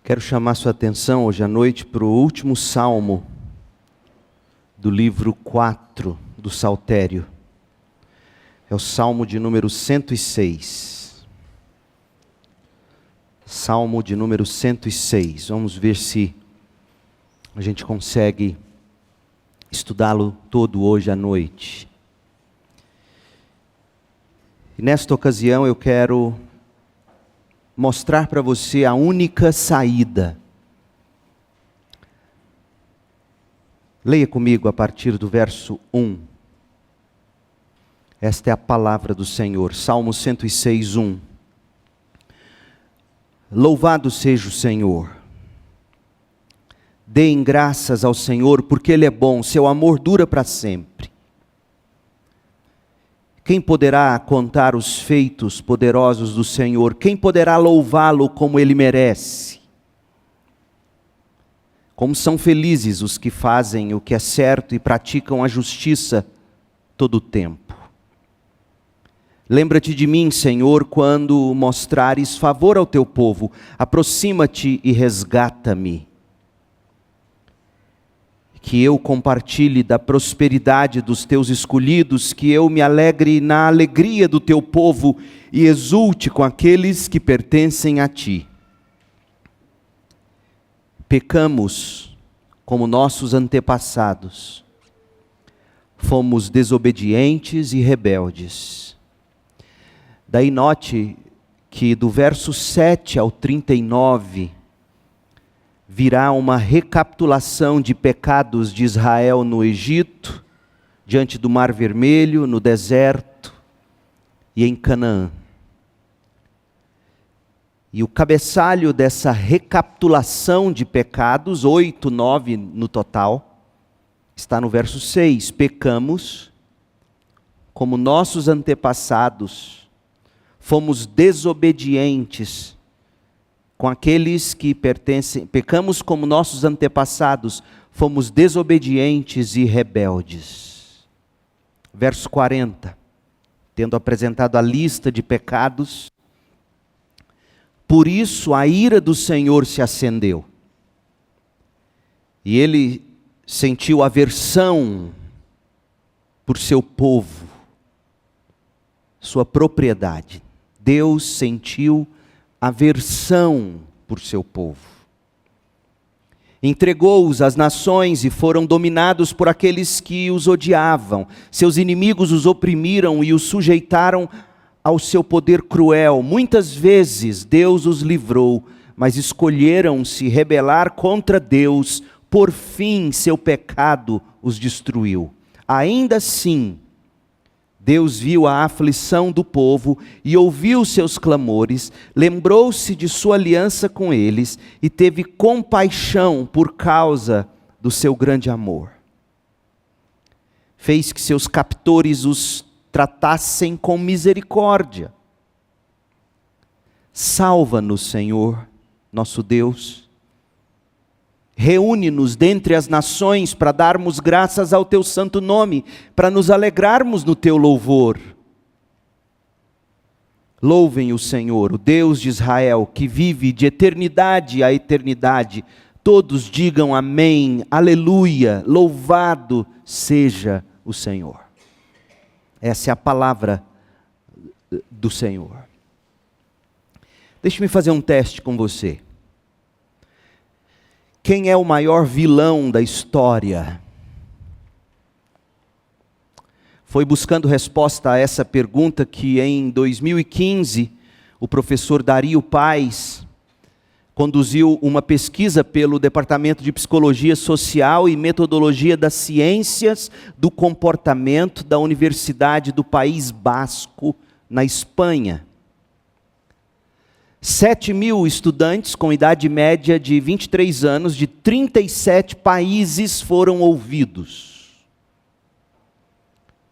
Quero chamar sua atenção hoje à noite para o último salmo do livro 4 do Saltério. É o salmo de número 106. Salmo de número 106. Vamos ver se a gente consegue estudá-lo todo hoje à noite. E nesta ocasião eu quero mostrar para você a única saída. Leia comigo a partir do verso 1. Esta é a palavra do Senhor. Salmo 106, 1. Louvado seja o Senhor. Deem graças ao Senhor, porque Ele é bom, seu amor dura para sempre. Quem poderá contar os feitos poderosos do Senhor? Quem poderá louvá-lo como Ele merece? Como são felizes os que fazem o que é certo e praticam a justiça todo o tempo. Lembra-te de mim, Senhor, quando mostrares favor ao teu povo. Aproxima-te e resgata-me. Que eu compartilhe da prosperidade dos teus escolhidos, que eu me alegre na alegria do teu povo e exulte com aqueles que pertencem a ti. Pecamos como nossos antepassados, fomos desobedientes e rebeldes. Daí note que do verso 7 ao 39, virá uma recapitulação de pecados de Israel no Egito, diante do Mar Vermelho, no deserto e em Canaã. E o cabeçalho dessa recapitulação de pecados, 8, 9 no total, está no verso 6. Pecamos como nossos antepassados, fomos desobedientes com aqueles que pertencem, pecamos como nossos antepassados, fomos desobedientes e rebeldes. Verso 40, tendo apresentado a lista de pecados, por isso a ira do Senhor se acendeu, e Ele sentiu aversão por seu povo, sua propriedade. Deus sentiu aversão por seu povo. Entregou-os às nações e foram dominados por aqueles que os odiavam. Seus inimigos os oprimiram e os sujeitaram ao seu poder cruel. Muitas vezes Deus os livrou, mas escolheram se rebelar contra Deus. Por fim, seu pecado os destruiu. Ainda assim, Deus viu a aflição do povo e ouviu seus clamores, lembrou-se de sua aliança com eles e teve compaixão por causa do seu grande amor. Fez que seus captores os tratassem com misericórdia. Salva-nos, Senhor, nosso Deus. Reúne-nos dentre as nações para darmos graças ao teu santo nome, para nos alegrarmos no teu louvor. Louvem o Senhor, o Deus de Israel, que vive de eternidade a eternidade. Todos digam amém, aleluia, louvado seja o Senhor. Essa é a palavra do Senhor. Deixe-me fazer um teste com você. Quem é o maior vilão da história? Foi buscando resposta a essa pergunta que em 2015 o professor Dario Paes conduziu uma pesquisa pelo Departamento de Psicologia Social e Metodologia das Ciências do Comportamento da Universidade do País Basco, na Espanha. 7.000 estudantes com idade média de 23 anos, de 37 países foram ouvidos.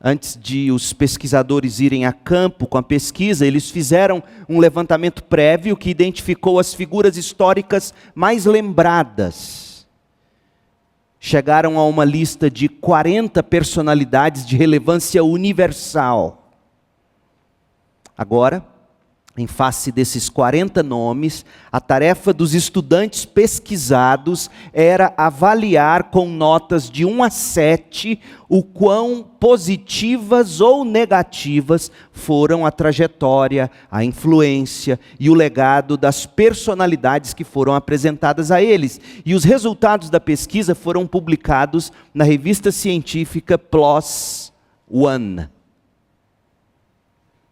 Antes de os pesquisadores irem a campo com a pesquisa, eles fizeram um levantamento prévio que identificou as figuras históricas mais lembradas. Chegaram a uma lista de 40 personalidades de relevância universal. Agora, em face desses 40 nomes, a tarefa dos estudantes pesquisados era avaliar com notas de 1 a 7 o quão positivas ou negativas foram a trajetória, a influência e o legado das personalidades que foram apresentadas a eles. E os resultados da pesquisa foram publicados na revista científica PLOS One.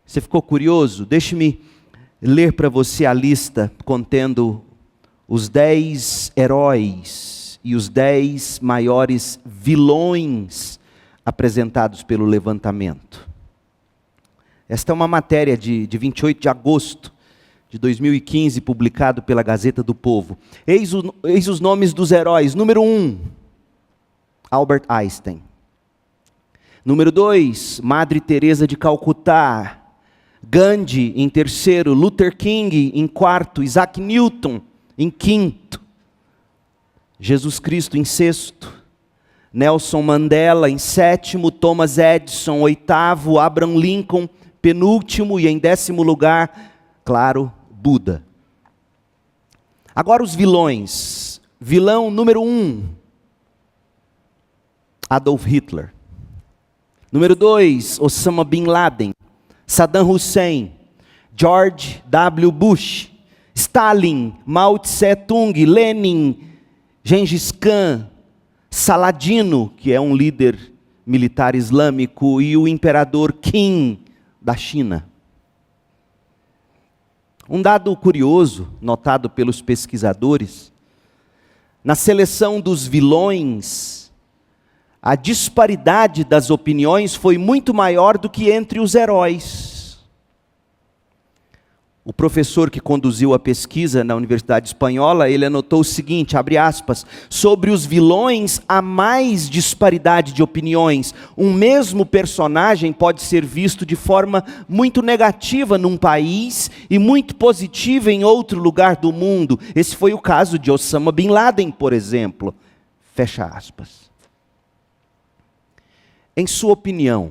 Você ficou curioso? Deixe-me ler para você a lista contendo os 10 heróis e os 10 maiores vilões apresentados pelo levantamento. Esta é uma matéria de 28 de agosto de 2015, publicado pela Gazeta do Povo. Eis os nomes dos heróis. Número 1, Albert Einstein. Número 2, Madre Teresa de Calcutá. Gandhi em terceiro, Luther King em quarto, Isaac Newton em quinto, Jesus Cristo em sexto, Nelson Mandela em sétimo, Thomas Edison oitavo, Abraham Lincoln penúltimo e em 10º lugar, claro, Buda. Agora os vilões. Vilão número 1, Adolf Hitler. Número 2, Osama Bin Laden. Saddam Hussein, George W. Bush, Stalin, Mao Tse-tung, Lenin, Gengis Khan, Saladino, que é um líder militar islâmico, e o imperador Qin da China. Um dado curioso, notado pelos pesquisadores, na seleção dos vilões, a disparidade das opiniões foi muito maior do que entre os heróis. O professor que conduziu a pesquisa na Universidade Espanhola, ele anotou o seguinte, abre aspas, sobre os vilões há mais disparidade de opiniões. Um mesmo personagem pode ser visto de forma muito negativa num país e muito positiva em outro lugar do mundo. Esse foi o caso de Osama Bin Laden, por exemplo. Fecha aspas. Em sua opinião,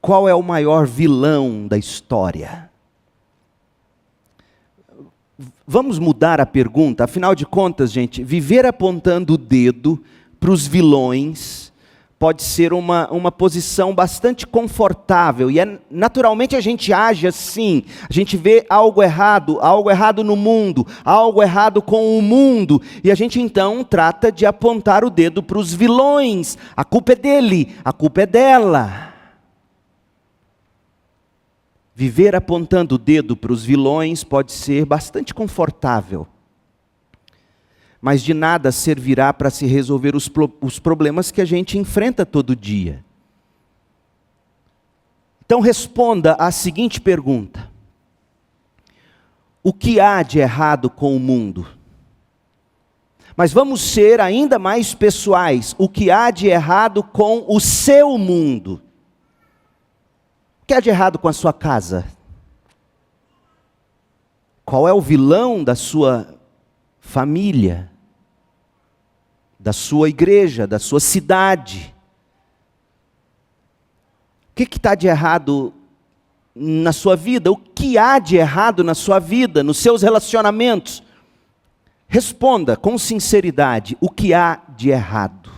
qual é o maior vilão da história? Vamos mudar a pergunta, afinal de contas, gente, viver apontando o dedo para os vilões pode ser uma posição bastante confortável, e naturalmente a gente age assim, a gente vê algo errado no mundo, algo errado com o mundo, e a gente então trata de apontar o dedo para os vilões, a culpa é dele, a culpa é dela. Viver apontando o dedo para os vilões pode ser bastante confortável, mas de nada servirá para se resolver os problemas que a gente enfrenta todo dia. Então responda à seguinte pergunta: o que há de errado com o mundo? Mas vamos ser ainda mais pessoais, o que há de errado com o seu mundo? O que há de errado com a sua casa? Qual é o vilão da sua família? Da sua igreja, da sua cidade? O que está de errado na sua vida? O que há de errado na sua vida, nos seus relacionamentos? Responda com sinceridade, o que há de errado?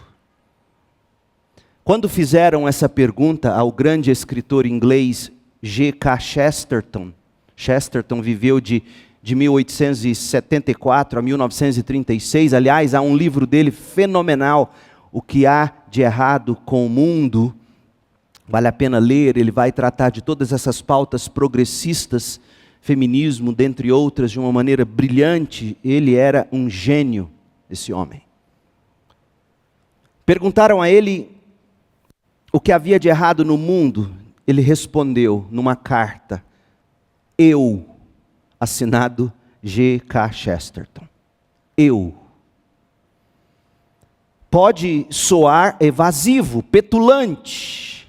Quando fizeram essa pergunta ao grande escritor inglês G.K. Chesterton, Chesterton viveu de 1874 a 1936, aliás, há um livro dele fenomenal, O que há de errado com o mundo, vale a pena ler, ele vai tratar de todas essas pautas progressistas, feminismo, dentre outras, de uma maneira brilhante. Ele era um gênio, esse homem. Perguntaram a ele o que havia de errado no mundo, ele respondeu numa carta, eu, assinado G.K. Chesterton. Eu. Pode soar evasivo, petulante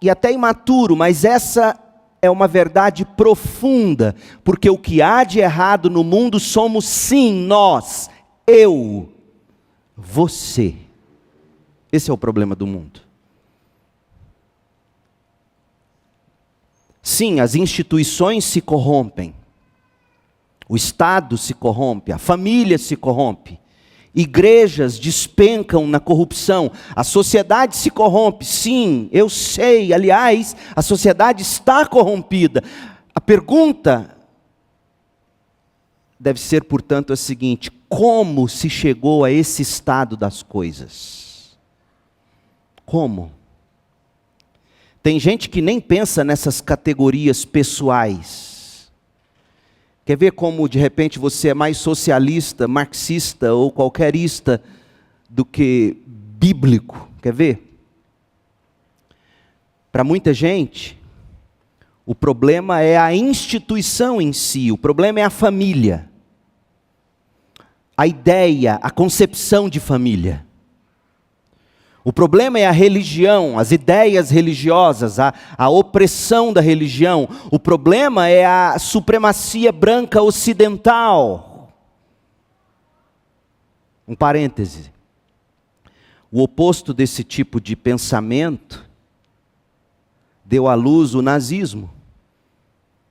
e até imaturo, mas essa é uma verdade profunda, porque o que há de errado no mundo somos sim nós, eu, você. Esse é o problema do mundo. Sim, as instituições se corrompem. O Estado se corrompe, a família se corrompe. Igrejas despencam na corrupção, a sociedade se corrompe. Sim, eu sei, aliás, a sociedade está corrompida. A pergunta deve ser, portanto, a seguinte: como se chegou a esse estado das coisas? Como? Tem gente que nem pensa nessas categorias pessoais. Quer ver como de repente você é mais socialista, marxista ou qualquerista do que bíblico? Quer ver? Para muita gente, o problema é a instituição em si, o problema é a família. A ideia, a concepção de família. O problema é a religião, as ideias religiosas, a opressão da religião. O problema é a supremacia branca ocidental. Um parêntese. O oposto desse tipo de pensamento deu à luz o nazismo,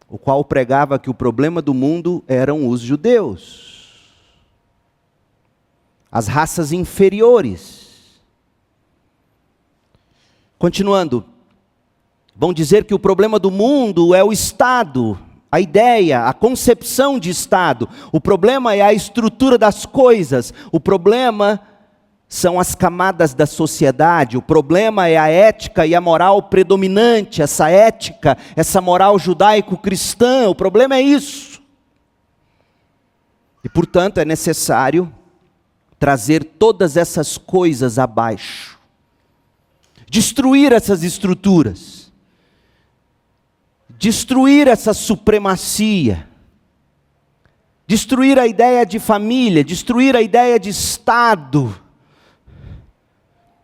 o qual pregava que o problema do mundo eram os judeus, as raças inferiores. Continuando, vão dizer que o problema do mundo é o Estado, a ideia, a concepção de Estado. O problema é a estrutura das coisas. O problema são as camadas da sociedade. O problema é a ética e a moral predominante, essa ética, essa moral judaico-cristã. O problema é isso. E, portanto, é necessário trazer todas essas coisas abaixo. Destruir essas estruturas, destruir essa supremacia, destruir a ideia de família, destruir a ideia de Estado,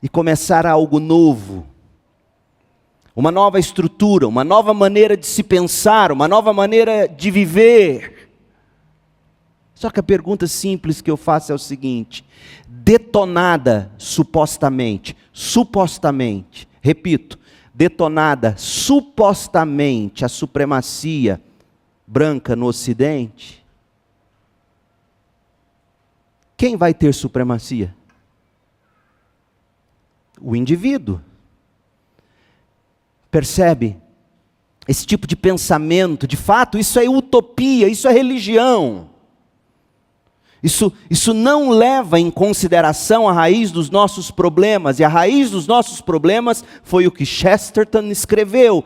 e começar algo novo, uma nova estrutura, uma nova maneira de se pensar, uma nova maneira de viver. Só que a pergunta simples que eu faço é o seguinte: detonada supostamente, repito, detonada supostamente a supremacia branca no Ocidente, quem vai ter supremacia? O indivíduo. Percebe? Esse tipo de pensamento, de fato, isso é utopia, isso é religião. Isso não leva em consideração a raiz dos nossos problemas, e a raiz dos nossos problemas foi o que Chesterton escreveu.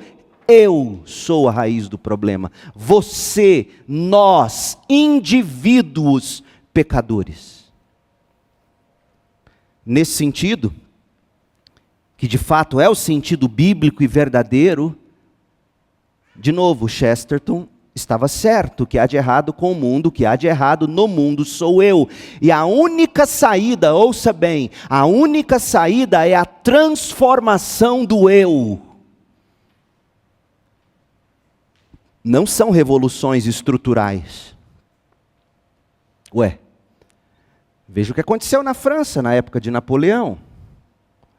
Eu sou a raiz do problema. Você, nós, indivíduos pecadores. Nesse sentido, que de fato é o sentido bíblico e verdadeiro, de novo, Chesterton estava certo. O que há de errado com o mundo, o que há de errado no mundo sou eu. E a única saída, ouça bem, a única saída é a transformação do eu. Não são revoluções estruturais. Veja o que aconteceu na França na época de Napoleão.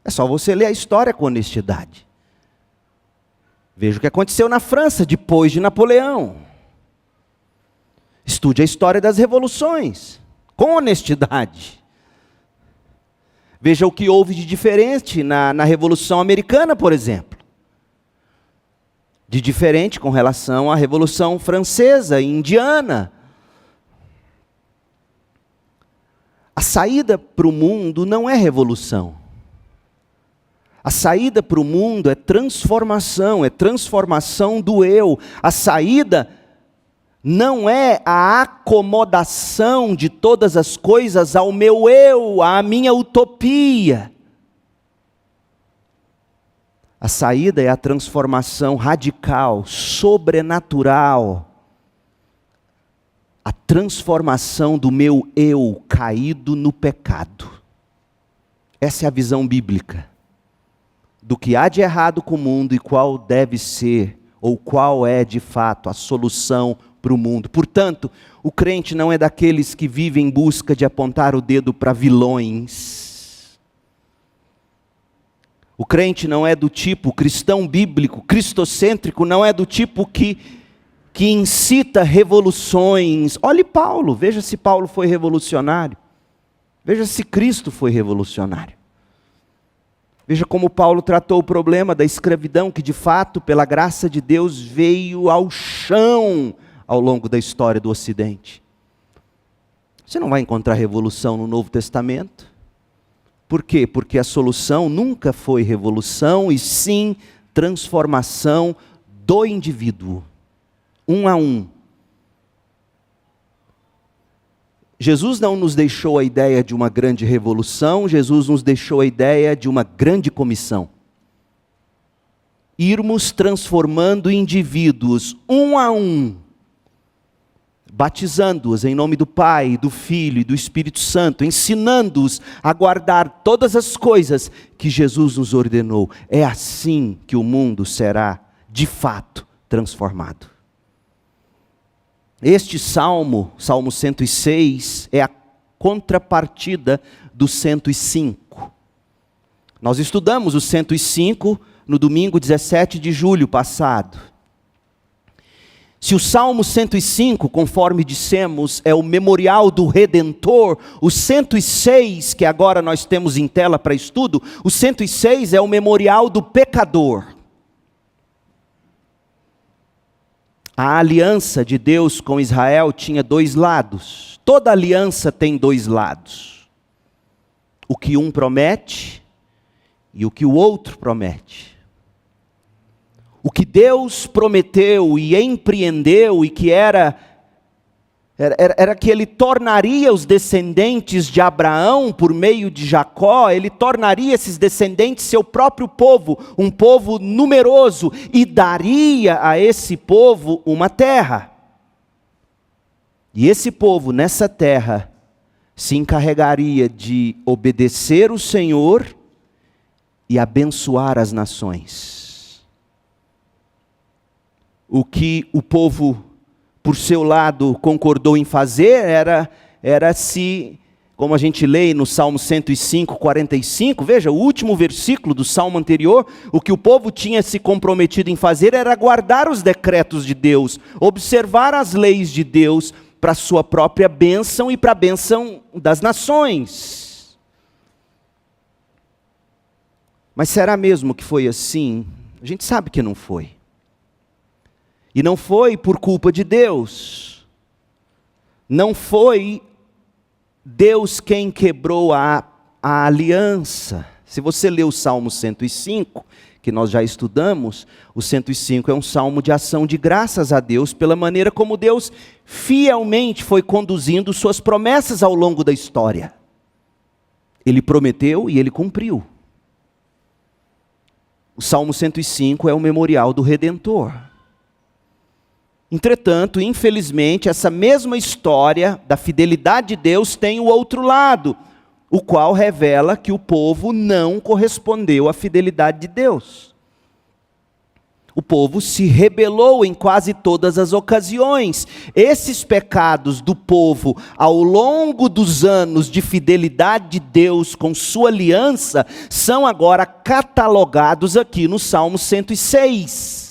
É só você ler a história com honestidade. Veja o que aconteceu na França depois de Napoleão. Estude a história das revoluções, com honestidade. Veja o que houve de diferente na Revolução Americana, por exemplo. De diferente com relação à Revolução Francesa e Indiana. A saída para o mundo não é revolução. A saída para o mundo é transformação do eu. A saída não é a acomodação de todas as coisas ao meu eu, à minha utopia. A saída é a transformação radical, sobrenatural. A transformação do meu eu caído no pecado. Essa é a visão bíblica do que há de errado com o mundo e qual deve ser, ou qual é de fato a solução para o mundo. Portanto, o crente não é daqueles que vivem em busca de apontar o dedo para vilões. O crente não é do tipo, o cristão bíblico, cristocêntrico, não é do tipo que incita revoluções. Olhe Paulo, veja se Paulo foi revolucionário. Veja se Cristo foi revolucionário. Veja como Paulo tratou o problema da escravidão, que de fato, pela graça de Deus, veio ao chão ao longo da história do Ocidente. Você não vai encontrar revolução no Novo Testamento. Por quê? Porque a solução nunca foi revolução, e sim transformação do indivíduo, um a um. Jesus não nos deixou a ideia de uma grande revolução, Jesus nos deixou a ideia de uma grande comissão. Irmos transformando indivíduos, um a um, batizando-os em nome do Pai, do Filho e do Espírito Santo, ensinando-os a guardar todas as coisas que Jesus nos ordenou. É assim que o mundo será, de fato, transformado. Este salmo, Salmo 106, é a contrapartida do 105. Nós estudamos o 105 no domingo 17 de julho passado. Se o Salmo 105, conforme dissemos, é o memorial do Redentor, o 106, que agora nós temos em tela para estudo, o 106 é o memorial do pecador. A aliança de Deus com Israel tinha dois lados. Toda aliança tem dois lados. O que um promete e o que o outro promete. O que Deus prometeu e empreendeu e que era que ele tornaria os descendentes de Abraão por meio de Jacó, ele tornaria esses descendentes seu próprio povo, um povo numeroso, e daria a esse povo uma terra. E esse povo nessa terra se encarregaria de obedecer o Senhor e abençoar as nações. O que o povo, por seu lado, concordou em fazer era se, como a gente lê no Salmo 105, 45, veja, o último versículo do Salmo anterior, o que o povo tinha se comprometido em fazer era guardar os decretos de Deus, observar as leis de Deus para a sua própria bênção e para a bênção das nações. Mas será mesmo que foi assim? A gente sabe que não foi. E não foi por culpa de Deus. Não foi Deus quem quebrou a aliança. Se você ler o Salmo 105, que nós já estudamos, o 105 é um salmo de ação de graças a Deus pela maneira como Deus fielmente foi conduzindo suas promessas ao longo da história. Ele prometeu e ele cumpriu. O Salmo 105 é o memorial do Redentor. Entretanto, infelizmente, essa mesma história da fidelidade de Deus tem o outro lado, o qual revela que o povo não correspondeu à fidelidade de Deus. O povo se rebelou em quase todas as ocasiões. Esses pecados do povo, ao longo dos anos de fidelidade de Deus com sua aliança, são agora catalogados aqui no Salmo 106.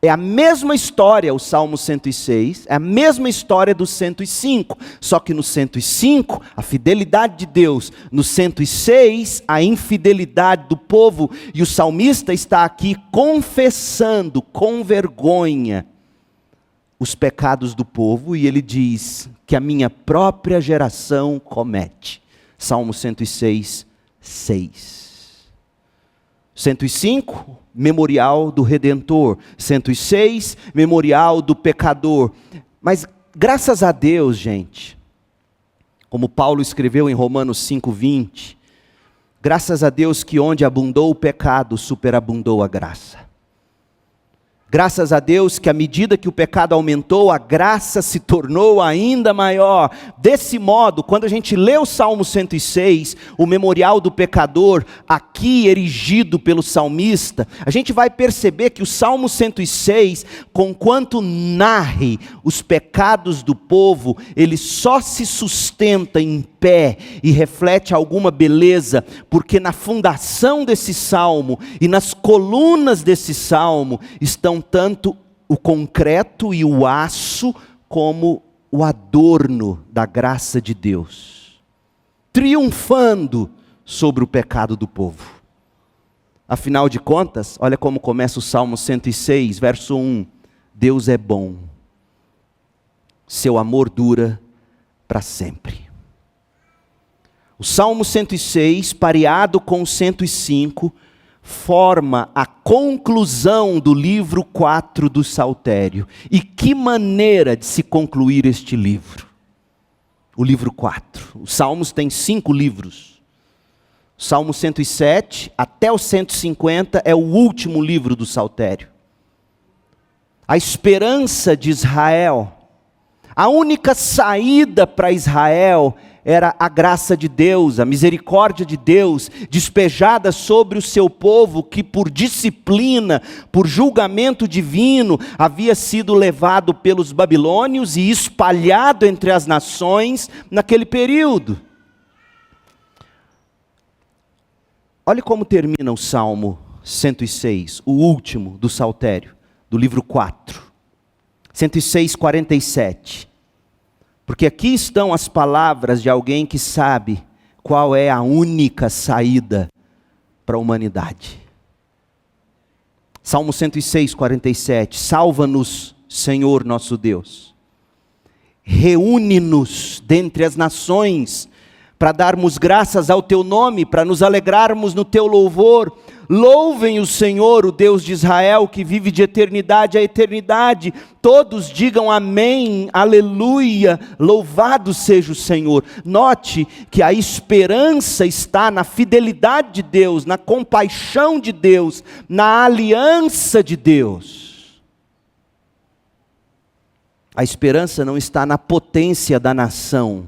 É a mesma história, o Salmo 106, é a mesma história do 105, só que no 105, a fidelidade de Deus, no 106, a infidelidade do povo, e o salmista está aqui confessando com vergonha os pecados do povo, e ele diz que a minha própria geração comete. Salmo 106, 6. 105, memorial do Redentor. 106, memorial do pecador. Mas graças a Deus, gente, como Paulo escreveu em Romanos 5:20, graças a Deus que onde abundou o pecado, superabundou a graça. Graças a Deus que à medida que o pecado aumentou, a graça se tornou ainda maior. Desse modo, quando a gente lê o Salmo 106, o memorial do pecador, aqui erigido pelo salmista, a gente vai perceber que o Salmo 106, conquanto narre os pecados do povo, ele só se sustenta em pé e reflete alguma beleza, porque na fundação desse salmo e nas colunas desse salmo estão tanto o concreto e o aço, como o adorno da graça de Deus, triunfando sobre o pecado do povo. Afinal de contas, olha como começa o Salmo 106, verso 1. Deus é bom, seu amor dura para sempre. O Salmo 106, pareado com o 105, forma a conclusão do livro 4 do Saltério. E que maneira de se concluir este livro? O livro 4. Os Salmos têm 5 livros. O Salmo 107 até o 150 é o último livro do Saltério. A esperança de Israel, a única saída para Israel era a graça de Deus, a misericórdia de Deus, despejada sobre o seu povo, que por disciplina, por julgamento divino, havia sido levado pelos babilônios e espalhado entre as nações naquele período. Olha como termina o Salmo 106, o último do Saltério, do livro 4. 106, 47. Porque aqui estão as palavras de alguém que sabe qual é a única saída para a humanidade. Salmo 106, 47. Salva-nos, Senhor nosso Deus. Reúne-nos dentre as nações, para darmos graças ao teu nome, para nos alegrarmos no teu louvor. Louvem o Senhor, o Deus de Israel, que vive de eternidade a eternidade. Todos digam amém, aleluia, louvado seja o Senhor. Note que a esperança está na fidelidade de Deus, na compaixão de Deus, na aliança de Deus. A esperança não está na potência da nação.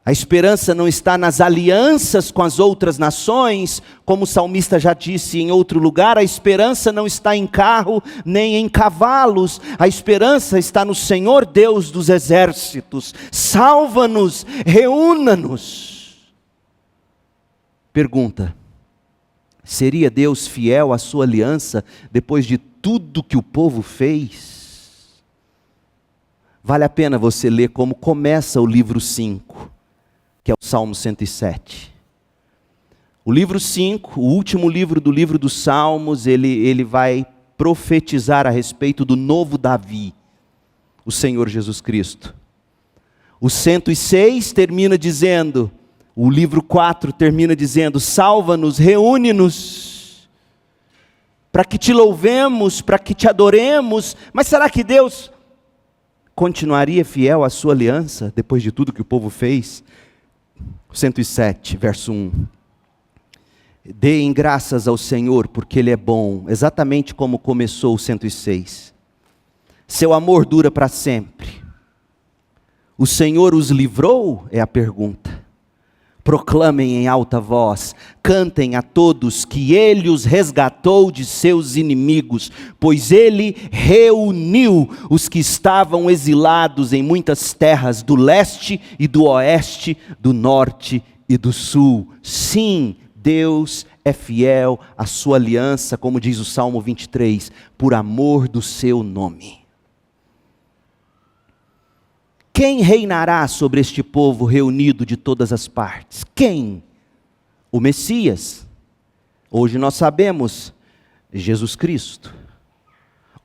A esperança não está nas alianças com as outras nações, como o salmista já disse em outro lugar. A esperança não está em carro, nem em cavalos. A esperança está no Senhor Deus dos exércitos. Salva-nos, reúna-nos. Pergunta: seria Deus fiel à sua aliança depois de tudo que o povo fez? Vale a pena você ler como começa o livro 5. Que é o Salmo 107. O livro 5, o último livro dos Salmos, ele vai profetizar a respeito do novo Davi, o Senhor Jesus Cristo. O 106 termina dizendo, o livro 4 termina dizendo: salva-nos, reúne-nos, para que te louvemos, para que te adoremos. Mas será que Deus continuaria fiel à sua aliança, depois de tudo que o povo fez? 107, verso 1. Deem graças ao Senhor, porque Ele é bom, exatamente como começou o 106. Seu amor dura para sempre. O Senhor os livrou? É a pergunta. Proclamem em alta voz, cantem a todos que Ele os resgatou de seus inimigos, pois Ele reuniu os que estavam exilados em muitas terras do leste e do oeste, do norte e do sul. Sim, Deus é fiel à sua aliança, como diz o Salmo 23, por amor do seu nome. Quem reinará sobre este povo reunido de todas as partes? Quem? O Messias. Hoje nós sabemos, Jesus Cristo.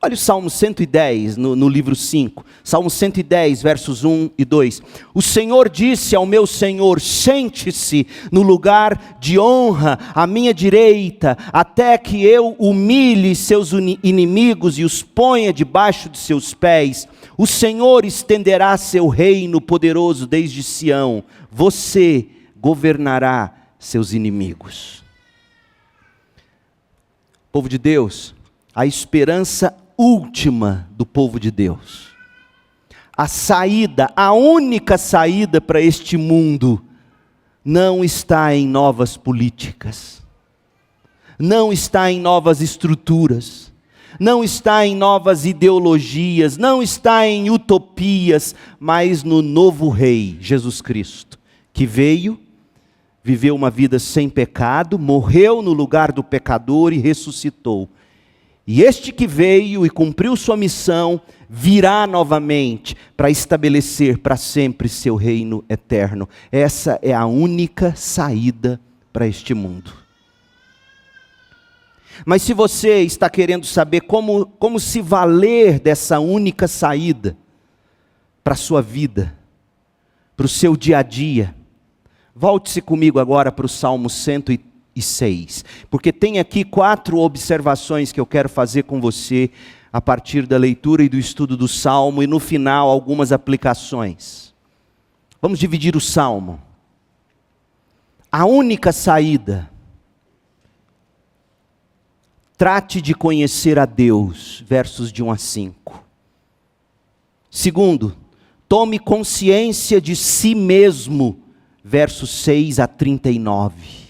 Olha o Salmo 110 no livro 5. Salmo 110, versos 1 e 2. O Senhor disse ao meu Senhor: sente-se no lugar de honra à minha direita, até que eu humilhe seus inimigos e os ponha debaixo de seus pés. O Senhor estenderá seu reino poderoso desde Sião. Você governará seus inimigos. Povo de Deus, a esperança última do povo de Deus. A saída, a única saída para este mundo, não está em novas políticas, não está em novas estruturas, não está em novas ideologias, não está em utopias, mas no novo Rei, Jesus Cristo, que veio, viveu uma vida sem pecado, morreu no lugar do pecador e ressuscitou. E este que veio e cumpriu sua missão, virá novamente para estabelecer para sempre seu reino eterno. Essa é a única saída para este mundo. Mas se você está querendo saber como se valer dessa única saída para a sua vida, para o seu dia a dia, volte-se comigo agora para o Salmo 106, porque tem aqui 4 observações que eu quero fazer com você, a partir da leitura e do estudo do Salmo, e no final algumas aplicações. Vamos dividir o Salmo. A única saída: trate de conhecer a Deus, versos de 1 a 5. Segundo, tome consciência de si mesmo, versos 6 a 39.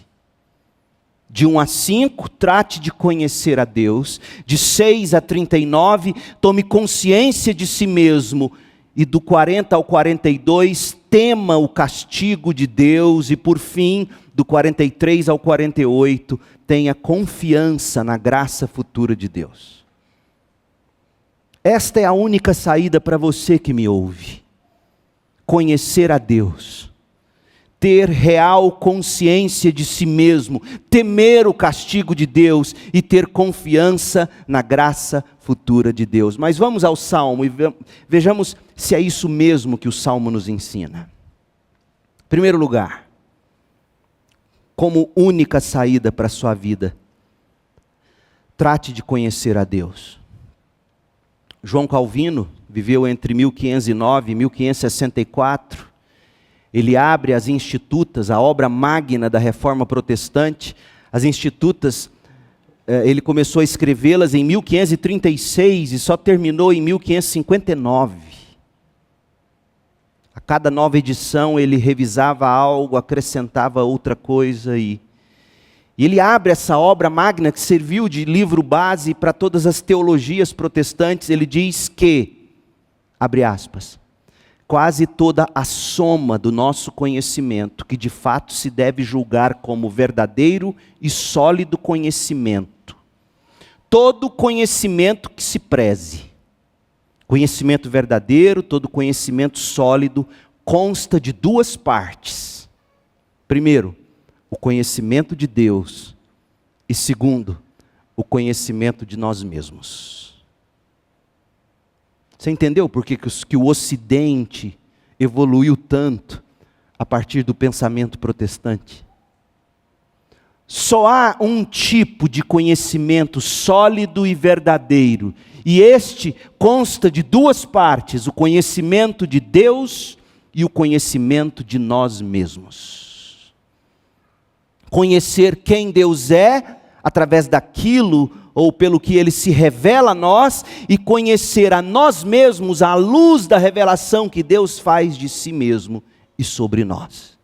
De 1 a 5, trate de conhecer a Deus. De 6 a 39, tome consciência de si mesmo. E do 40 ao 42, tema o castigo de Deus. E por fim, do 43 ao 48, tenha confiança na graça futura de Deus. Esta é a única saída para você que me ouve. Conhecer a Deus. Ter real consciência de si mesmo, temer o castigo de Deus e ter confiança na graça futura de Deus. Mas vamos ao Salmo e vejamos se é isso mesmo que o Salmo nos ensina. Em primeiro lugar, como única saída para a sua vida, trate de conhecer a Deus. João Calvino viveu entre 1509 e 1564. Ele abre as Institutas, a obra magna da Reforma Protestante. As Institutas, ele começou a escrevê-las em 1536 e só terminou em 1559. A cada nova edição ele revisava algo, acrescentava outra coisa. E ele abre essa obra magna que serviu de livro base para todas as teologias protestantes. Ele diz que, abre aspas, quase toda a soma do nosso conhecimento, que de fato se deve julgar como verdadeiro e sólido conhecimento. Todo conhecimento que se preze, conhecimento verdadeiro, todo conhecimento sólido, consta de 2 partes. Primeiro, o conhecimento de Deus. E segundo, o conhecimento de nós mesmos. Você entendeu por que o Ocidente evoluiu tanto a partir do pensamento protestante? Só há um tipo de conhecimento sólido e verdadeiro, e este consta de 2 partes, o conhecimento de Deus e o conhecimento de nós mesmos. Conhecer quem Deus é, através daquilo ou pelo que Ele se revela a nós, e conhecer a nós mesmos à luz da revelação que Deus faz de si mesmo e sobre nós.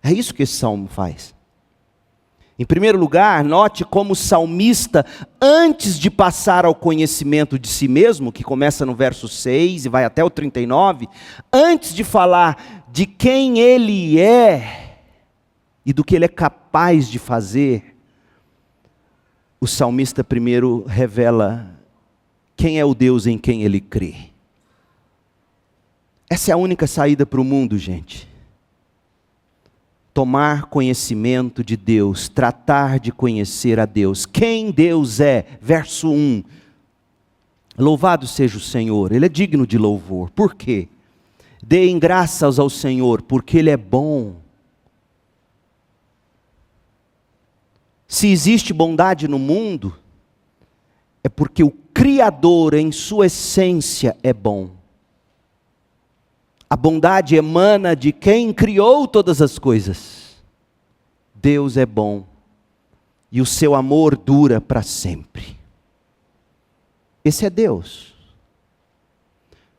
É isso que esse salmo faz. Em primeiro lugar, note como o salmista, antes de passar ao conhecimento de si mesmo, que começa no verso 6 e vai até o 39, antes de falar de quem ele é e do que ele é capaz de fazer, o salmista primeiro revela quem é o Deus em quem ele crê. Essa é a única saída para o mundo, gente. Tomar conhecimento de Deus, tratar de conhecer a Deus. Quem Deus é, verso 1. Louvado seja o Senhor, Ele é digno de louvor. Por quê? Deem graças ao Senhor, porque Ele é bom. Se existe bondade no mundo, é porque o Criador, em sua essência, é bom. A bondade emana de quem criou todas as coisas. Deus é bom, e o seu amor dura para sempre. Esse é Deus.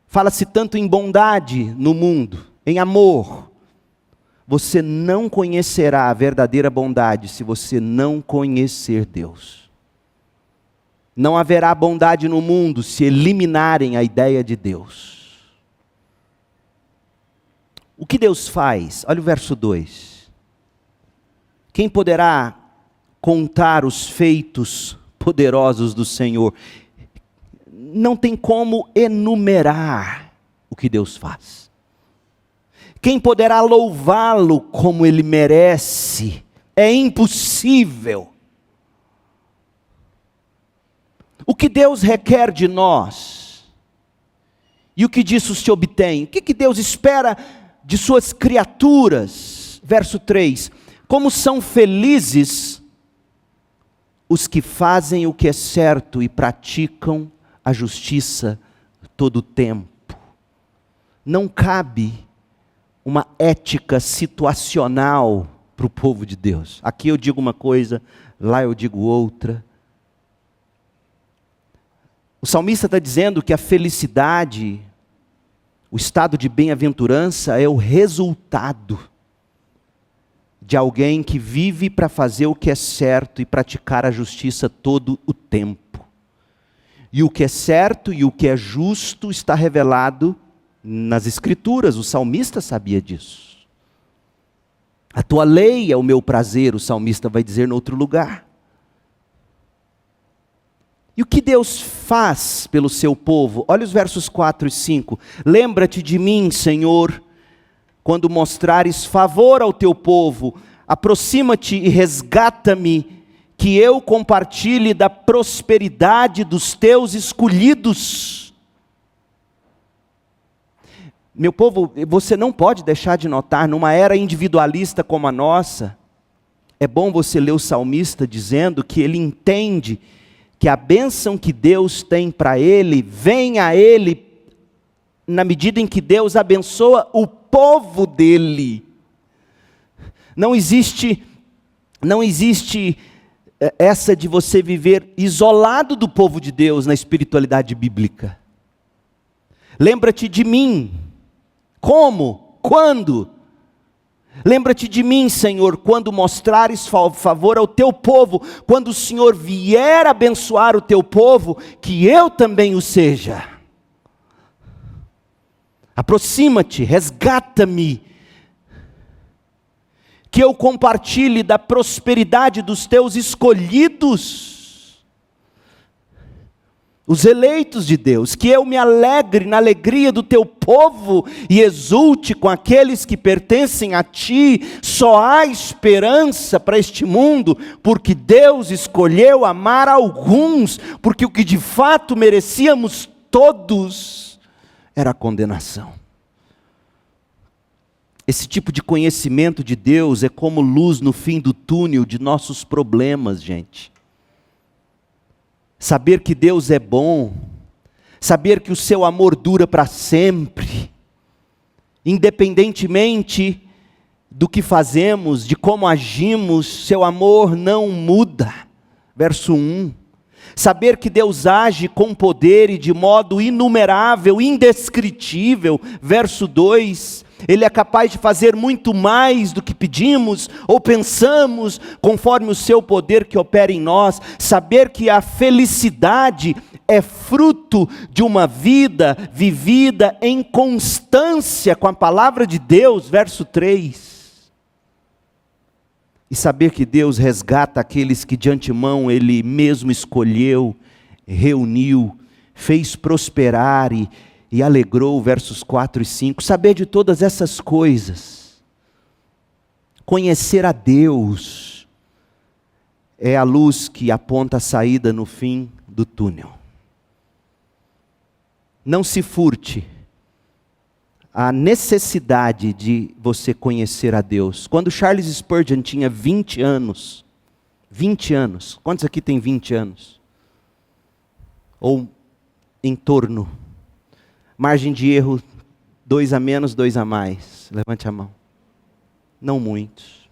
Fala-se tanto em bondade no mundo, em amor. Você não conhecerá a verdadeira bondade se você não conhecer Deus. Não haverá bondade no mundo se eliminarem a ideia de Deus. O que Deus faz? Olha o verso 2. Quem poderá contar os feitos poderosos do Senhor? Não tem como enumerar o que Deus faz. Quem poderá louvá-lo como Ele merece? É impossível. O que Deus requer de nós? E o que disso se obtém? O que Deus espera de suas criaturas? Verso 3. Como são felizes os que fazem o que é certo e praticam a justiça todo o tempo. Não cabe uma ética situacional para o povo de Deus. Aqui eu digo uma coisa, lá eu digo outra. O salmista está dizendo que a felicidade, o estado de bem-aventurança é o resultado de alguém que vive para fazer o que é certo e praticar a justiça todo o tempo. E o que é certo e o que é justo está revelado nas Escrituras, o salmista sabia disso. A tua lei é o meu prazer, o salmista vai dizer em outro lugar. E o que Deus faz pelo seu povo? Olha os versos 4 e 5. Lembra-te de mim, Senhor, quando mostrares favor ao teu povo. Aproxima-te e resgata-me, que eu compartilhe da prosperidade dos teus escolhidos. Meu povo, você não pode deixar de notar, numa era individualista como a nossa, é bom você ler o salmista dizendo que ele entende que a bênção que Deus tem para ele, vem a ele na medida em que Deus abençoa o povo dele. Não existe essa de você viver isolado do povo de Deus na espiritualidade bíblica. Lembra-te de mim. Como? Quando? Lembra-te de mim, Senhor, quando mostrares favor ao teu povo, quando o Senhor vier abençoar o teu povo, que eu também o seja. Aproxima-te, resgata-me, que eu compartilhe da prosperidade dos teus escolhidos, os eleitos de Deus, que eu me alegre na alegria do teu povo e exulte com aqueles que pertencem a ti. Só há esperança para este mundo, porque Deus escolheu amar alguns, porque o que de fato merecíamos todos era a condenação. Esse tipo de conhecimento de Deus é como luz no fim do túnel de nossos problemas, gente. Saber que Deus é bom, saber que o seu amor dura para sempre, independentemente do que fazemos, de como agimos, seu amor não muda. Verso 1. Saber que Deus age com poder e de modo inumerável, indescritível. Verso 2. Ele é capaz de fazer muito mais do que pedimos ou pensamos, conforme o seu poder que opera em nós. Saber que a felicidade é fruto de uma vida vivida em constância com a palavra de Deus. Verso 3. E saber que Deus resgata aqueles que de antemão Ele mesmo escolheu, reuniu, fez prosperar e alegrou, versos 4 e 5, saber de todas essas coisas, conhecer a Deus, é a luz que aponta a saída no fim do túnel. Não se furte a necessidade de você conhecer a Deus. Quando Charles Spurgeon tinha 20 anos, quantos aqui tem 20 anos? Ou em torno? Margem de erro, 2 a menos, 2 a mais. Levante a mão. Não muitos.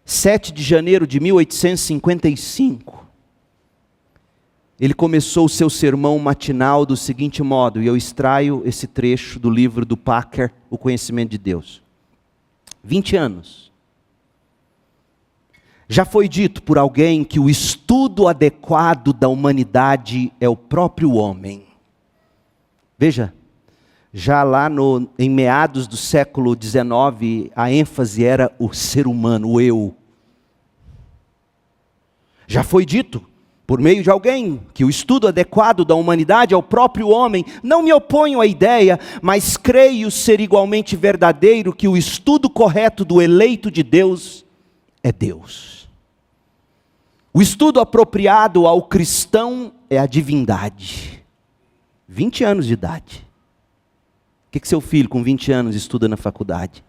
7 de janeiro de 1855. ele começou o seu sermão matinal do seguinte modo, e eu extraio esse trecho do livro do Packer, O Conhecimento de Deus. 20 anos. Já foi dito por alguém que o estudo adequado da humanidade é o próprio homem. Veja, já lá em meados do século XIX, a ênfase era o ser humano, o eu. Já foi dito, por meio de alguém, que o estudo adequado da humanidade é o próprio homem. Não me oponho à ideia, mas creio ser igualmente verdadeiro que o estudo correto do eleito de Deus é Deus. O estudo apropriado ao cristão é a divindade. 20 anos de idade. O que seu filho com 20 anos estuda na faculdade?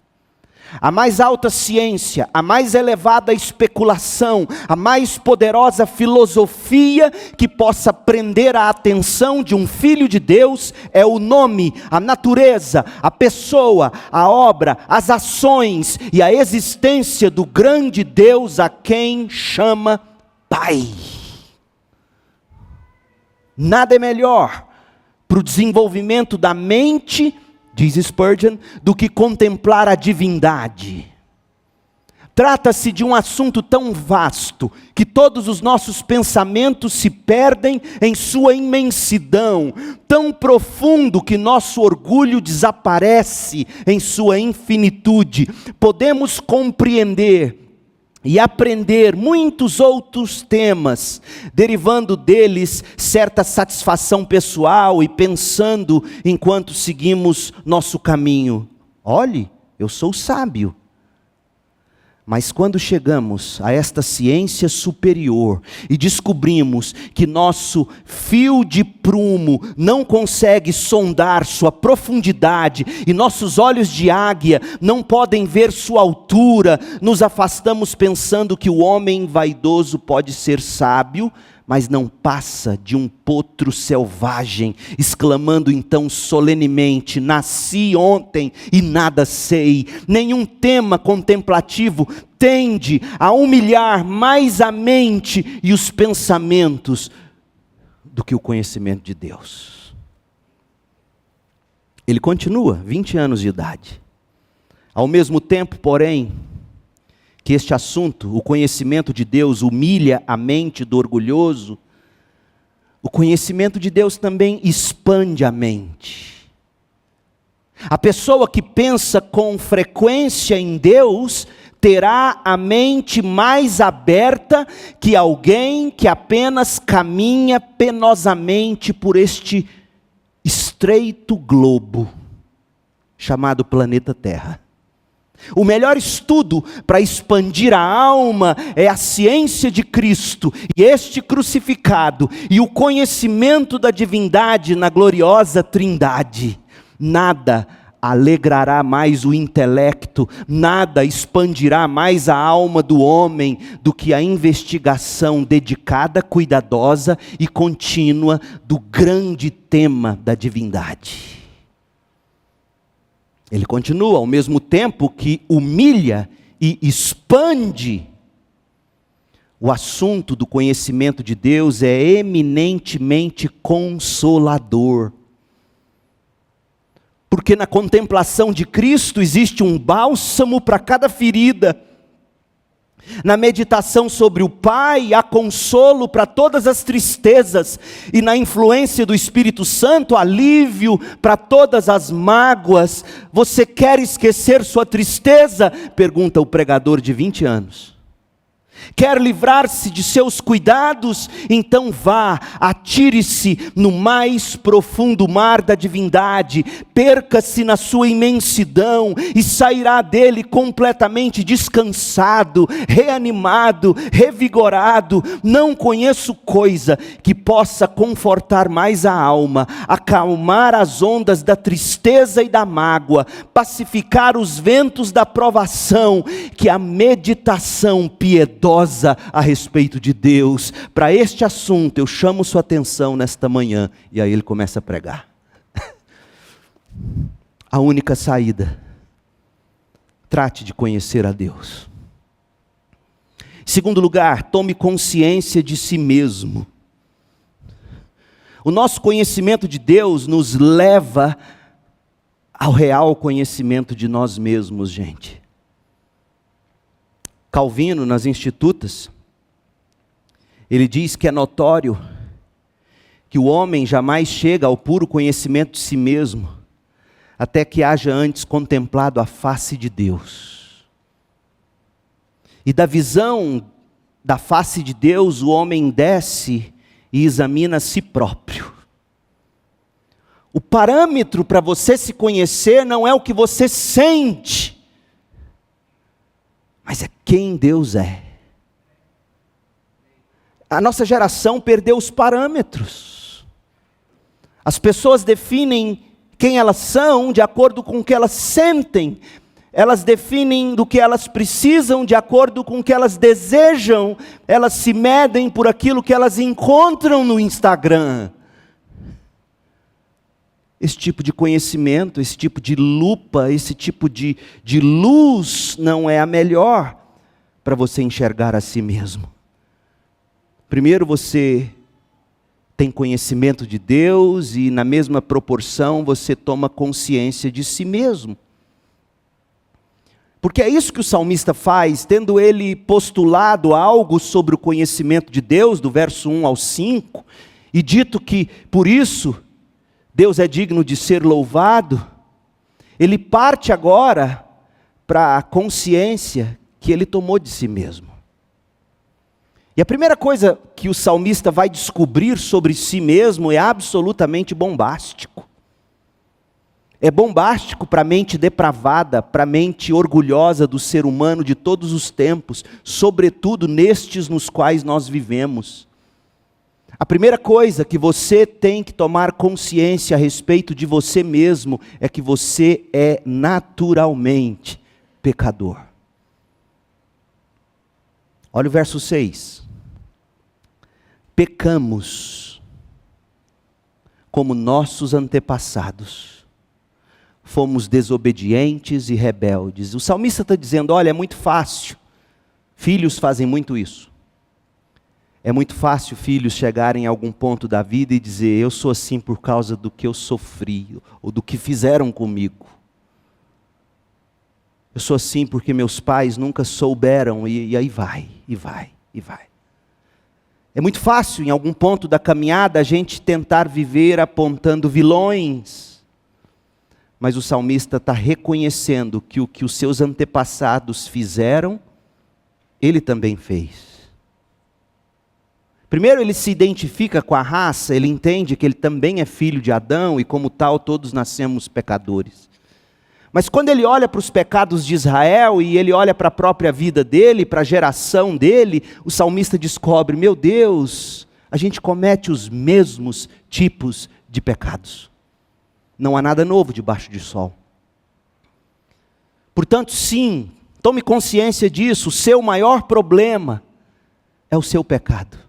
A mais alta ciência, a mais elevada especulação, a mais poderosa filosofia que possa prender a atenção de um filho de Deus é o nome, a natureza, a pessoa, a obra, as ações e a existência do grande Deus a quem chama Pai. Nada é melhor para o desenvolvimento da mente, diz Spurgeon, do que contemplar a divindade. Trata-se de um assunto tão vasto, que todos os nossos pensamentos se perdem em sua imensidão, tão profundo que nosso orgulho desaparece em sua infinitude. Podemos compreender e aprender muitos outros temas, derivando deles certa satisfação pessoal e pensando enquanto seguimos nosso caminho. Olhe, eu sou sábio. Mas quando chegamos a esta ciência superior e descobrimos que nosso fio de prumo não consegue sondar sua profundidade e nossos olhos de águia não podem ver sua altura, nos afastamos pensando que o homem vaidoso pode ser sábio, mas não passa de um potro selvagem, exclamando então solenemente: nasci ontem e nada sei. Nenhum tema contemplativo tende a humilhar mais a mente e os pensamentos do que o conhecimento de Deus. Ele continua, 20 anos de idade. Ao mesmo tempo, porém, que este assunto, o conhecimento de Deus, humilha a mente do orgulhoso, o conhecimento de Deus também expande a mente. A pessoa que pensa com frequência em Deus, terá a mente mais aberta que alguém que apenas caminha penosamente por este estreito globo, chamado planeta Terra. O melhor estudo para expandir a alma é a ciência de Cristo, e este crucificado, e o conhecimento da divindade na gloriosa Trindade. Nada alegrará mais o intelecto, nada expandirá mais a alma do homem do que a investigação dedicada, cuidadosa e contínua do grande tema da divindade. Ele continua, ao mesmo tempo que humilha e expande o assunto do conhecimento de Deus, é eminentemente consolador. Porque na contemplação de Cristo existe um bálsamo para cada ferida. Na meditação sobre o Pai, há consolo para todas as tristezas, e na influência do Espírito Santo, alívio para todas as mágoas. Você quer esquecer sua tristeza? Pergunta o pregador de 20 anos. Quer livrar-se de seus cuidados? Então vá, atire-se no mais profundo mar da divindade, perca-se na sua imensidão e sairá dele completamente descansado, reanimado, revigorado. Não conheço coisa que possa confortar mais a alma, acalmar as ondas da tristeza e da mágoa, pacificar os ventos da provação, que a meditação piedosa a respeito de Deus. Para este assunto eu chamo sua atenção nesta manhã. E aí ele começa a pregar. A única saída: trate de conhecer a Deus. Em segundo lugar, tome consciência de si mesmo. O nosso conhecimento de Deus nos leva ao real conhecimento de nós mesmos, gente. Calvino, nas Institutas, ele diz que é notório que o homem jamais chega ao puro conhecimento de si mesmo, até que haja antes contemplado a face de Deus. E da visão da face de Deus, o homem desce e examina a si próprio. O parâmetro para você se conhecer não é o que você sente, mas é quem Deus é. A nossa geração perdeu os parâmetros. As pessoas definem quem elas são de acordo com o que elas sentem. Elas definem do que elas precisam de acordo com o que elas desejam. Elas se medem por aquilo que elas encontram no Instagram. Esse tipo de conhecimento, esse tipo de lupa, esse tipo de luz não é a melhor para você enxergar a si mesmo. Primeiro você tem conhecimento de Deus e na mesma proporção você toma consciência de si mesmo. Porque é isso que o salmista faz, tendo ele postulado algo sobre o conhecimento de Deus, do verso 1 ao 5, e dito que por isso Deus é digno de ser louvado, ele parte agora para a consciência que ele tomou de si mesmo. E a primeira coisa que o salmista vai descobrir sobre si mesmo é absolutamente bombástico. É bombástico para a mente depravada, para a mente orgulhosa do ser humano de todos os tempos, sobretudo nestes nos quais nós vivemos. A primeira coisa que você tem que tomar consciência a respeito de você mesmo é que você é naturalmente pecador. Olha o verso 6. Pecamos como nossos antepassados. Fomos desobedientes e rebeldes. O salmista está dizendo, olha, é muito fácil. Filhos fazem muito isso. É muito fácil filhos chegarem a algum ponto da vida e dizer, eu sou assim por causa do que eu sofri, ou do que fizeram comigo. Eu sou assim porque meus pais nunca souberam, e aí vai, e vai, e vai. É muito fácil, em algum ponto da caminhada, a gente tentar viver apontando vilões. Mas o salmista está reconhecendo que o que os seus antepassados fizeram, ele também fez. Primeiro ele se identifica com a raça, ele entende que ele também é filho de Adão e como tal todos nascemos pecadores. Mas quando ele olha para os pecados de Israel e ele olha para a própria vida dele, para a geração dele, o salmista descobre, meu Deus, a gente comete os mesmos tipos de pecados. Não há nada novo debaixo do sol. Portanto, sim, tome consciência disso, o seu maior problema é o seu pecado.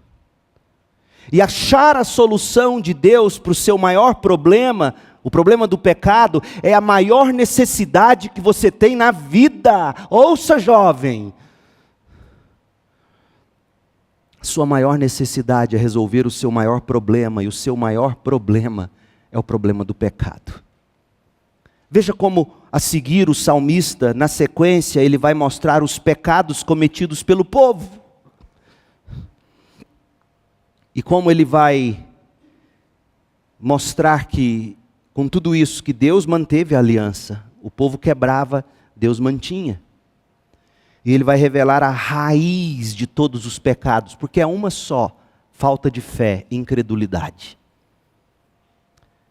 E achar a solução de Deus para o seu maior problema, o problema do pecado, é a maior necessidade que você tem na vida. Ouça, jovem. A sua maior necessidade é resolver o seu maior problema, e o seu maior problema é o problema do pecado. Veja como, a seguir, o salmista, na sequência, ele vai mostrar os pecados cometidos pelo povo. E como ele vai mostrar que, com tudo isso, que Deus manteve a aliança. O povo quebrava, Deus mantinha. E ele vai revelar a raiz de todos os pecados, porque é uma só: falta de fé, incredulidade.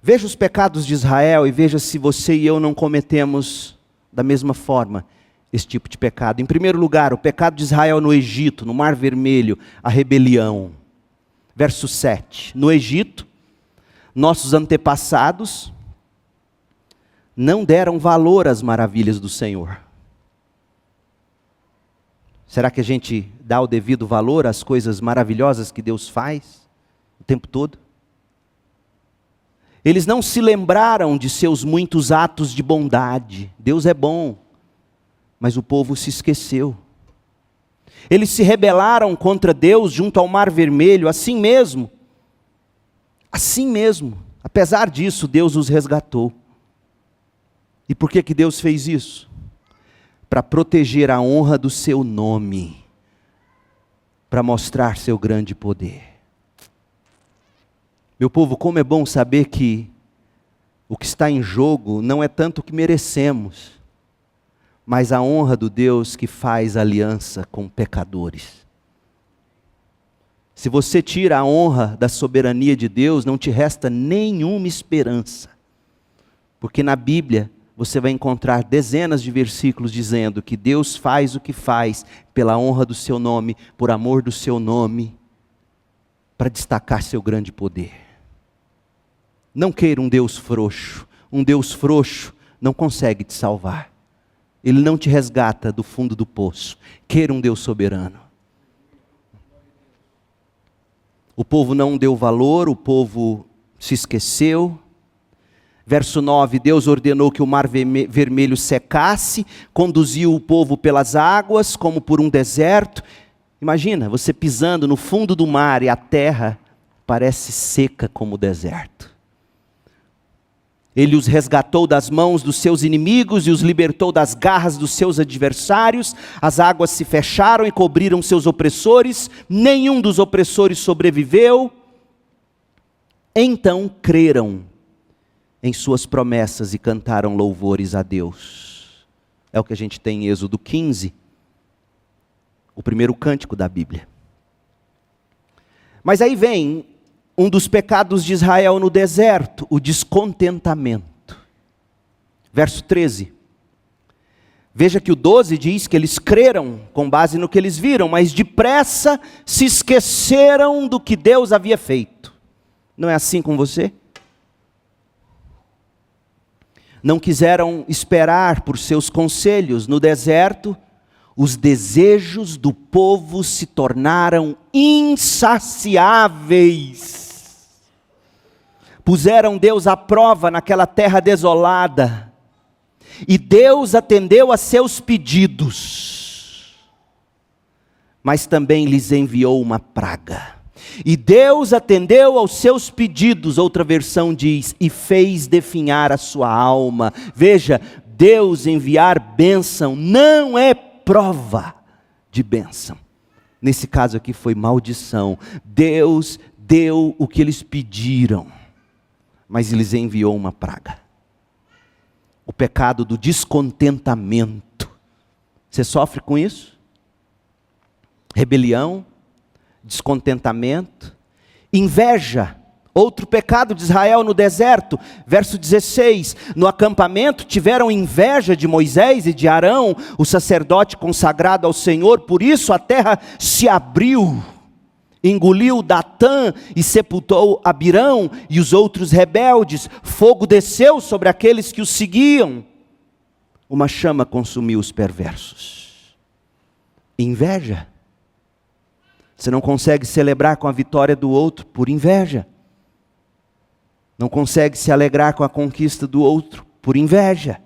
Veja os pecados de Israel e veja se você e eu não cometemos da mesma forma esse tipo de pecado. Em primeiro lugar, o pecado de Israel no Egito, no Mar Vermelho, a rebelião. Verso 7. No Egito, nossos antepassados não deram valor às maravilhas do Senhor. Será que a gente dá o devido valor às coisas maravilhosas que Deus faz o tempo todo? Eles não se lembraram de seus muitos atos de bondade. Deus é bom, mas o povo se esqueceu. Eles se rebelaram contra Deus junto ao Mar Vermelho, assim mesmo. Assim mesmo, apesar disso, Deus os resgatou. E por que Deus fez isso? Para proteger a honra do seu nome, para mostrar seu grande poder. Meu povo, como é bom saber que o que está em jogo não é tanto o que merecemos, mas a honra do Deus que faz aliança com pecadores. Se você tira a honra da soberania de Deus, não te resta nenhuma esperança. Porque na Bíblia você vai encontrar dezenas de versículos dizendo que Deus faz o que faz pela honra do seu nome, por amor do seu nome, para destacar seu grande poder. Não queira um Deus frouxo. Um Deus frouxo não consegue te salvar. Ele não te resgata do fundo do poço. Queira um Deus soberano. O povo não deu valor, o povo se esqueceu. Verso 9, Deus ordenou que o mar vermelho secasse, conduziu o povo pelas águas, como por um deserto. Imagina, você pisando no fundo do mar e a terra parece seca como o deserto. Ele os resgatou das mãos dos seus inimigos e os libertou das garras dos seus adversários. As águas se fecharam e cobriram seus opressores. Nenhum dos opressores sobreviveu. Então creram em suas promessas e cantaram louvores a Deus. É o que a gente tem em Êxodo 15, o primeiro cântico da Bíblia. Mas aí vem um dos pecados de Israel no deserto, o descontentamento. Verso 13. Veja que o 12 diz que eles creram com base no que eles viram, mas depressa se esqueceram do que Deus havia feito. Não é assim com você? Não quiseram esperar por seus conselhos. No deserto, os desejos do povo se tornaram insaciáveis. Puseram Deus à prova naquela terra desolada. E Deus atendeu a seus pedidos. Mas também lhes enviou uma praga. E Deus atendeu aos seus pedidos, outra versão diz, e fez definhar a sua alma. Veja, Deus enviar bênção não é prova de bênção. Nesse caso aqui foi maldição. Deus deu o que eles pediram, mas lhes enviou uma praga. O pecado do descontentamento. Você sofre com isso? Rebelião, descontentamento, inveja. Outro pecado de Israel no deserto, verso 16, no acampamento tiveram inveja de Moisés e de Arão, o sacerdote consagrado ao Senhor, por isso a terra se abriu, engoliu Datã e sepultou Abirão e os outros rebeldes, fogo desceu sobre aqueles que os seguiam, uma chama consumiu os perversos. Inveja. Você não consegue celebrar com a vitória do outro por inveja. Não consegue se alegrar com a conquista do outro por inveja.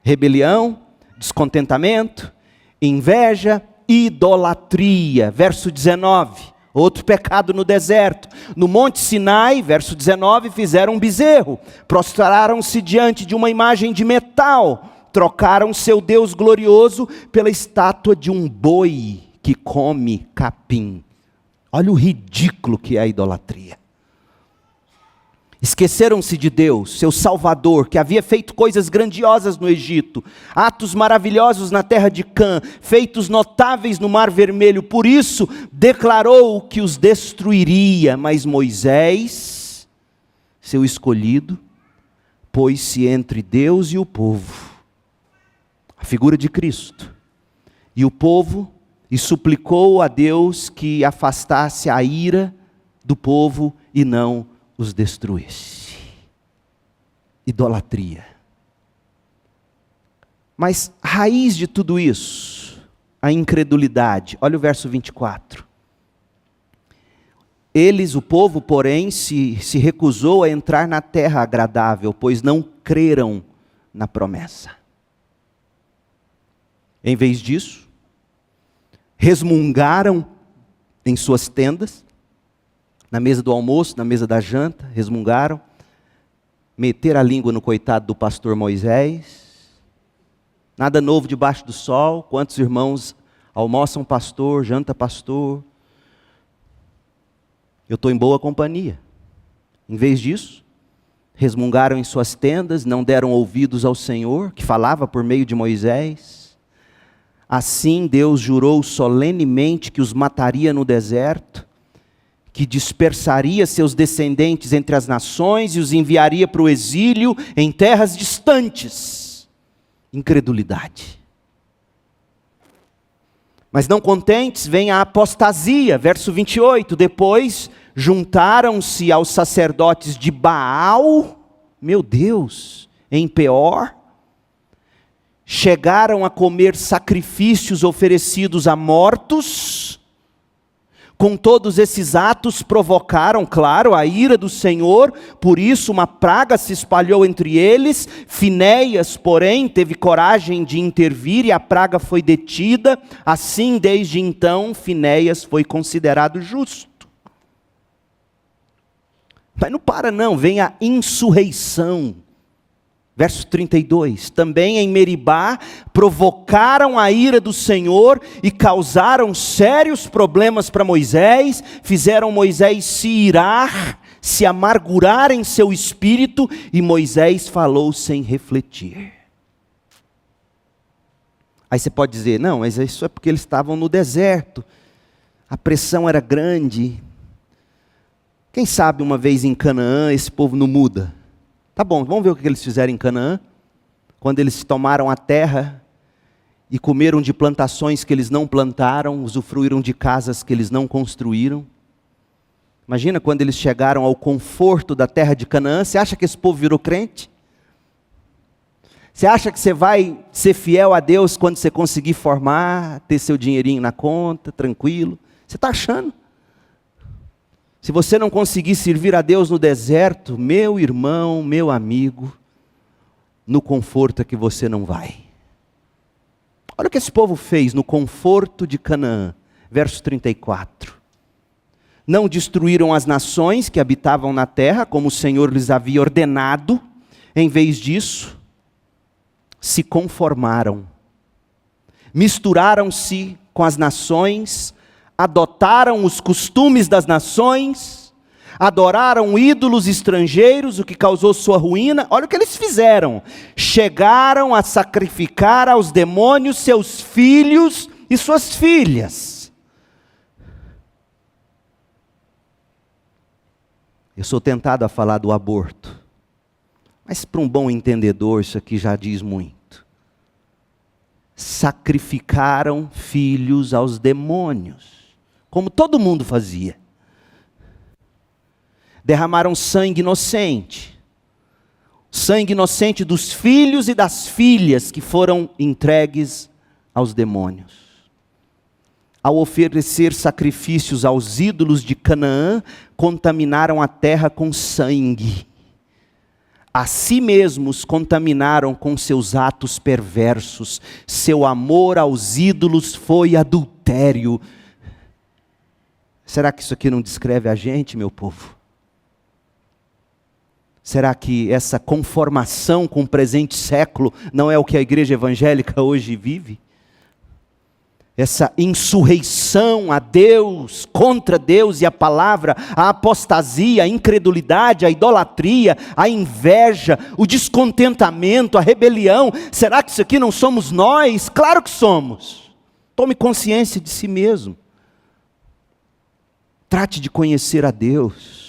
Rebelião, descontentamento, inveja, idolatria. Verso 19, outro pecado no deserto. No monte Sinai, verso 19, fizeram um bezerro. Prostraram-se diante de uma imagem de metal. Trocaram seu Deus glorioso pela estátua de um boi que come capim. Olha o ridículo que é a idolatria. Esqueceram-se de Deus, seu Salvador, que havia feito coisas grandiosas no Egito, atos maravilhosos na terra de Cã, feitos notáveis no Mar Vermelho. Por isso, declarou que os destruiria. Mas Moisés, seu escolhido, pôs-se entre Deus e o povo, a figura de Cristo, e o povo, e suplicou a Deus que afastasse a ira do povo e não os destruísse. Idolatria. Mas a raiz de tudo isso, a incredulidade. Olha o verso 24. Eles, o povo, porém, se recusou a entrar na terra agradável, pois não creram na promessa. Em vez disso, resmungaram em suas tendas, Na mesa do almoço, na mesa da janta, resmungaram. Meteram a língua no coitado do pastor Moisés. Nada novo debaixo do sol. Quantos irmãos almoçam pastor, janta pastor? Eu estou em boa companhia. Em vez disso, resmungaram em suas tendas, não deram ouvidos ao Senhor, que falava por meio de Moisés. Assim Deus jurou solenemente que os mataria no deserto, que dispersaria seus descendentes entre as nações e os enviaria para o exílio em terras distantes. Incredulidade. Mas não contentes, vem a apostasia, verso 28, depois juntaram-se aos sacerdotes de Baal, meu Deus, em Peor, chegaram a comer sacrifícios oferecidos a mortos. Com todos esses atos provocaram, claro, a ira do Senhor, por isso uma praga se espalhou entre eles. Finéias, porém, teve coragem de intervir e a praga foi detida. Assim, desde então, Finéias foi considerado justo. Mas não para não, vem a insurreição. Verso 32, também em Meribá provocaram a ira do Senhor e causaram sérios problemas para Moisés, fizeram Moisés se irar, se amargurar em seu espírito, e Moisés falou sem refletir. Aí você pode dizer, não, mas isso é porque eles estavam no deserto, a pressão era grande. Quem sabe uma vez em Canaã esse povo não muda? Tá bom, vamos ver o que eles fizeram em Canaã, quando eles tomaram a terra e comeram de plantações que eles não plantaram, usufruíram de casas que eles não construíram. Imagina quando eles chegaram ao conforto da terra de Canaã, você acha que esse povo virou crente? Você acha que você vai ser fiel a Deus quando você conseguir formar, ter seu dinheirinho na conta, tranquilo? Você está achando? Se você não conseguir servir a Deus no deserto, meu irmão, meu amigo, no conforto é que você não vai. Olha o que esse povo fez no conforto de Canaã, verso 34. Não destruíram as nações que habitavam na terra, como o Senhor lhes havia ordenado. Em vez disso, se conformaram. Misturaram-se com as nações, adotaram os costumes das nações, adoraram ídolos estrangeiros, o que causou sua ruína. Olha o que eles fizeram. Chegaram a sacrificar aos demônios seus filhos e suas filhas. Eu sou tentado a falar do aborto, mas para um bom entendedor isso aqui já diz muito. Sacrificaram filhos aos demônios, como todo mundo fazia. Derramaram sangue inocente dos filhos e das filhas que foram entregues aos demônios. Ao oferecer sacrifícios aos ídolos de Canaã, contaminaram a terra com sangue. A si mesmos contaminaram com seus atos perversos. Seu amor aos ídolos foi adultério. Será que isso aqui não descreve a gente, meu povo? Será que essa conformação com o presente século não é o que a igreja evangélica hoje vive? Essa insurreição a Deus, contra Deus e a palavra, a apostasia, a incredulidade, a idolatria, a inveja, o descontentamento, a rebelião. Será que isso aqui não somos nós? Claro que somos. Tome consciência de si mesmo. Trate de conhecer a Deus.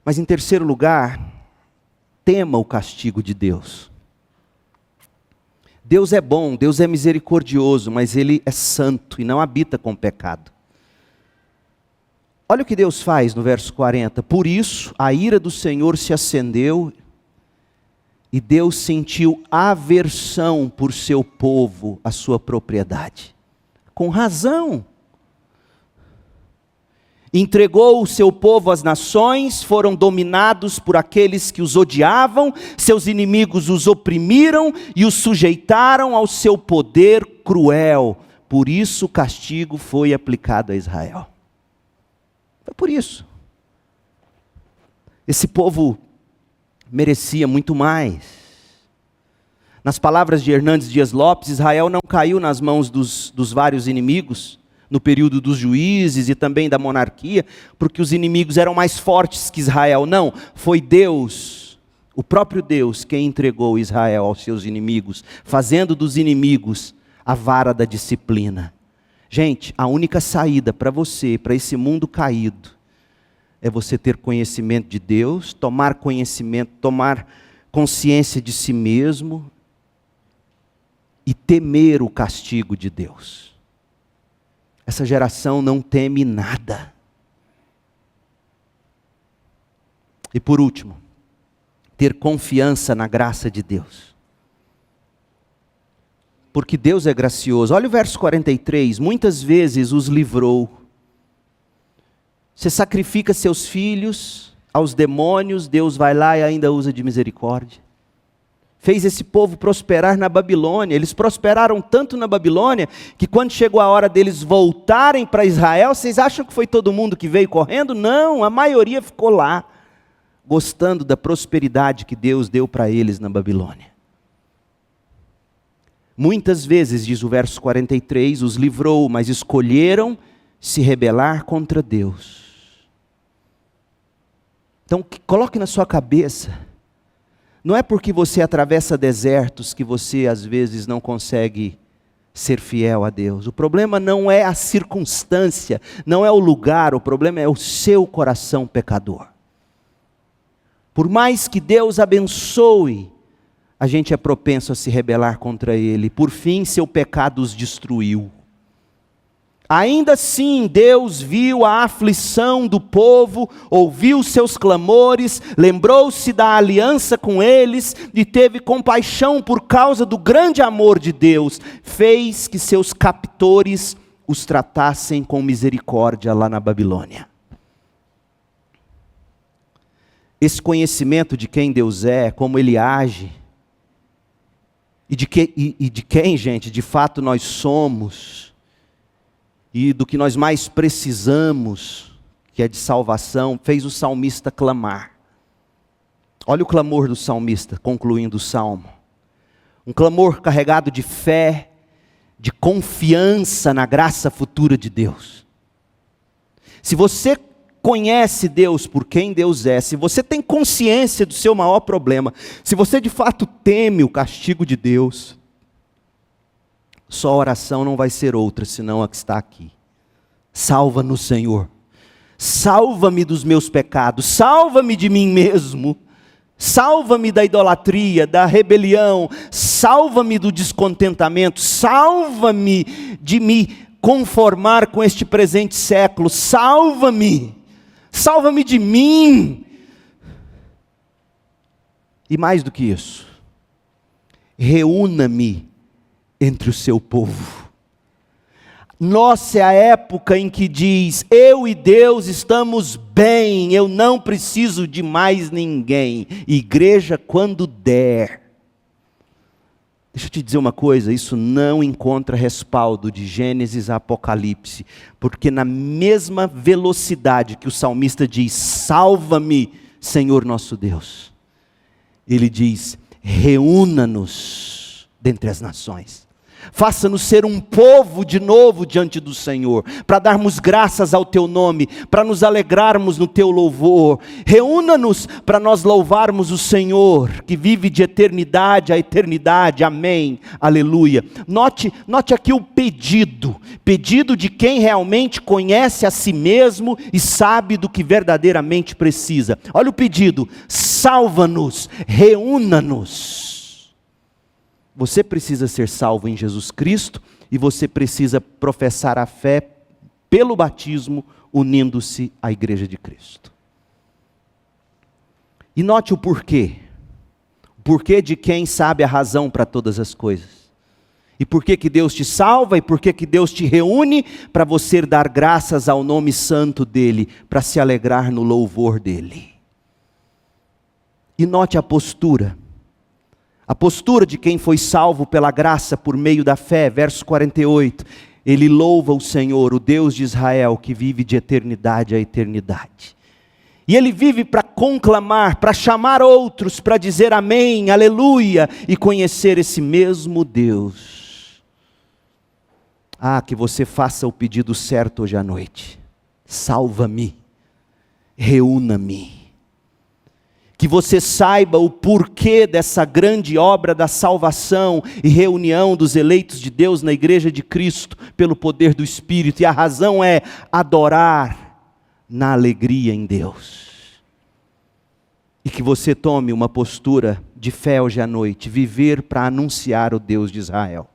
Mas em terceiro lugar, tema o castigo de Deus. Deus é bom, Deus é misericordioso, mas Ele é santo e não habita com pecado. Olha o que Deus faz no verso 40. Por isso, a ira do Senhor se acendeu e Deus sentiu aversão por seu povo, a sua propriedade. Com razão. Entregou o seu povo às nações, foram dominados por aqueles que os odiavam, seus inimigos os oprimiram e os sujeitaram ao seu poder cruel. Por isso o castigo foi aplicado a Israel. Foi por isso. Esse povo merecia muito mais. Nas palavras de Hernandes Dias Lopes, Israel não caiu nas mãos dos vários inimigos, no período dos juízes e também da monarquia, porque os inimigos eram mais fortes que Israel. Não, foi Deus, o próprio Deus, quem entregou Israel aos seus inimigos, fazendo dos inimigos a vara da disciplina. Gente, a única saída para você, para esse mundo caído, é você ter conhecimento de Deus, tomar conhecimento, tomar consciência de si mesmo e temer o castigo de Deus. Essa geração não teme nada. E por último, ter confiança na graça de Deus. Porque Deus é gracioso. Olha o verso 43, muitas vezes os livrou. Você sacrifica seus filhos aos demônios, Deus vai lá e ainda usa de misericórdia. Fez esse povo prosperar na Babilônia. Eles prosperaram tanto na Babilônia, que quando chegou a hora deles voltarem para Israel, vocês acham que foi todo mundo que veio correndo? Não, a maioria ficou lá, gostando da prosperidade que Deus deu para eles na Babilônia. Muitas vezes, diz o verso 43, os livrou, mas escolheram se rebelar contra Deus. Então, coloque na sua cabeça, não é porque você atravessa desertos que você às vezes não consegue ser fiel a Deus. O problema não é a circunstância, não é o lugar, o problema é o seu coração pecador. Por mais que Deus abençoe, a gente é propenso a se rebelar contra Ele. Por fim, seu pecado os destruiu. Ainda assim, Deus viu a aflição do povo, ouviu seus clamores, lembrou-se da aliança com eles e teve compaixão por causa do grande amor de Deus. Fez que seus captores os tratassem com misericórdia lá na Babilônia. Esse conhecimento de quem Deus é, como Ele age, e de quem, gente, de fato nós somos, e do que nós mais precisamos, que é de salvação, fez o salmista clamar. Olha o clamor do salmista, concluindo o salmo. Um clamor carregado de fé, de confiança na graça futura de Deus. Se você conhece Deus por quem Deus é, se você tem consciência do seu maior problema, se você de fato teme o castigo de Deus, sua oração não vai ser outra, senão a que está aqui. Salva-nos, Senhor. Salva-me dos meus pecados. Salva-me de mim mesmo. Salva-me da idolatria, da rebelião. Salva-me do descontentamento. Salva-me de me conformar com este presente século. Salva-me. Salva-me de mim. E mais do que isso, reúna-me entre o seu povo. Nossa é a época em que diz, eu e Deus estamos bem, eu não preciso de mais ninguém. Igreja, quando der. Deixa eu te dizer uma coisa, isso não encontra respaldo de Gênesis a Apocalipse, porque na mesma velocidade que o salmista diz, salva-me, Senhor nosso Deus, ele diz, reúna-nos dentre as nações. Faça-nos ser um povo de novo diante do Senhor, para darmos graças ao Teu nome, para nos alegrarmos no Teu louvor. Reúna-nos para nós louvarmos o Senhor, que vive de eternidade a eternidade. Amém, aleluia. Note aqui o pedido de quem realmente conhece a si mesmo e sabe do que verdadeiramente precisa. Olha o pedido, salva-nos, reúna-nos. Você precisa ser salvo em Jesus Cristo e você precisa professar a fé pelo batismo, unindo-se à igreja de Cristo. E note o porquê. O porquê de quem sabe a razão para todas as coisas. E por que Deus te salva e por que Deus te reúne para você dar graças ao nome santo dEle, para se alegrar no louvor dEle. E note a postura. A postura de quem foi salvo pela graça por meio da fé, verso 48. ele louva o Senhor, o Deus de Israel, que vive de eternidade a eternidade. E ele vive para conclamar, para chamar outros, para dizer amém, aleluia, e conhecer esse mesmo Deus. Ah, que você faça o pedido certo hoje à noite. Salva-me, reúna-me. Que você saiba o porquê dessa grande obra da salvação e reunião dos eleitos de Deus na igreja de Cristo, pelo poder do Espírito. E a razão é adorar na alegria em Deus. E que você tome uma postura de fé hoje à noite, viver para anunciar o Deus de Israel.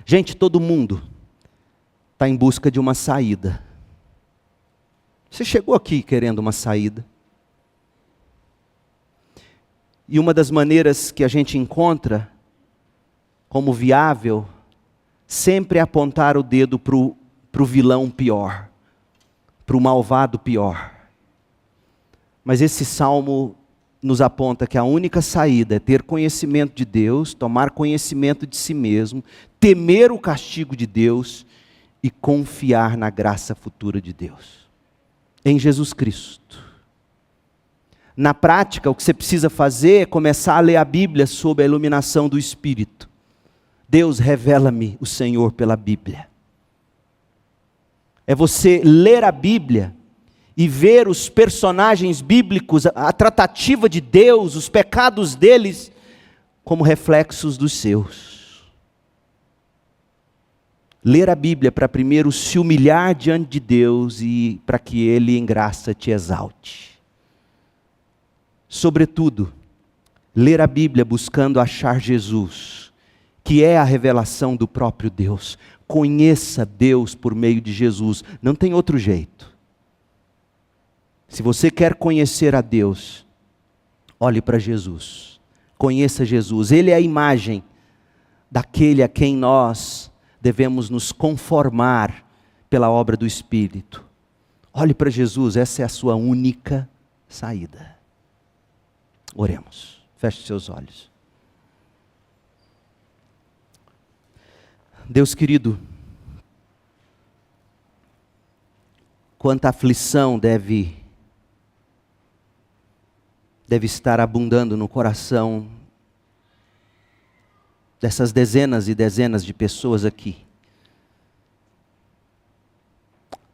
Gente, todo mundo está em busca de uma saída. Você chegou aqui querendo uma saída. E uma das maneiras que a gente encontra como viável, sempre é apontar o dedo para o vilão pior, para o malvado pior. Mas esse salmo nos aponta que a única saída é ter conhecimento de Deus, tomar conhecimento de si mesmo, temer o castigo de Deus e confiar na graça futura de Deus, em Jesus Cristo. Na prática, o que você precisa fazer é começar a ler a Bíblia sob a iluminação do Espírito. Deus, revela-me o Senhor pela Bíblia. É você ler a Bíblia e ver os personagens bíblicos, a tratativa de Deus, os pecados deles, como reflexos dos seus. Ler a Bíblia para primeiro se humilhar diante de Deus e para que Ele em graça te exalte. Sobretudo, ler a Bíblia buscando achar Jesus, que é a revelação do próprio Deus. Conheça Deus por meio de Jesus, não tem outro jeito. Se você quer conhecer a Deus, olhe para Jesus, conheça Jesus. Ele é a imagem daquele a quem nós devemos nos conformar pela obra do Espírito. Olhe para Jesus, essa é a sua única saída. Oremos, feche seus olhos. Deus querido, quanta aflição deve estar abundando no coração dessas dezenas e dezenas de pessoas aqui.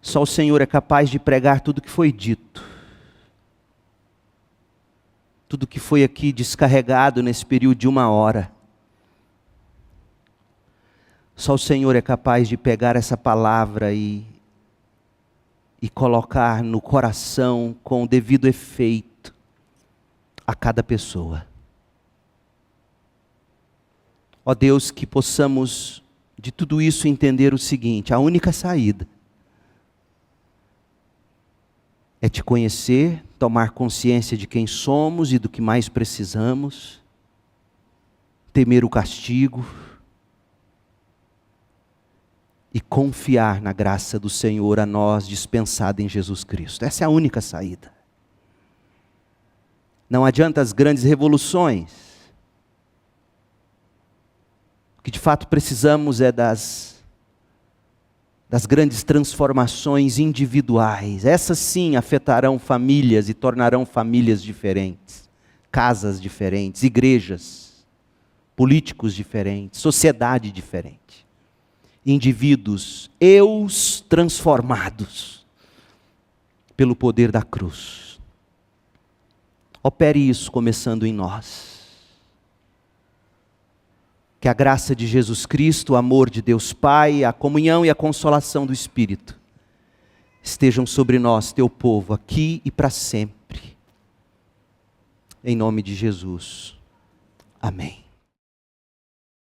Só o Senhor é capaz de pregar tudo que foi dito. Tudo que foi aqui descarregado nesse período de 1 hora. Só o Senhor é capaz de pegar essa palavra e colocar no coração com o devido efeito a cada pessoa. Ó Deus, que possamos de tudo isso entender o seguinte: a única saída é te conhecer, tomar consciência de quem somos e do que mais precisamos, temer o castigo e confiar na graça do Senhor a nós dispensada em Jesus Cristo. Essa é a única saída. Não adianta as grandes revoluções. O que de fato precisamos é das grandes transformações individuais. Essas sim afetarão famílias e tornarão famílias diferentes, casas diferentes, igrejas, políticos diferentes, sociedade diferente. Indivíduos, eus transformados pelo poder da cruz. Opere isso começando em nós. Que a graça de Jesus Cristo, o amor de Deus Pai, a comunhão e a consolação do Espírito estejam sobre nós, teu povo, aqui e para sempre. Em nome de Jesus. Amém.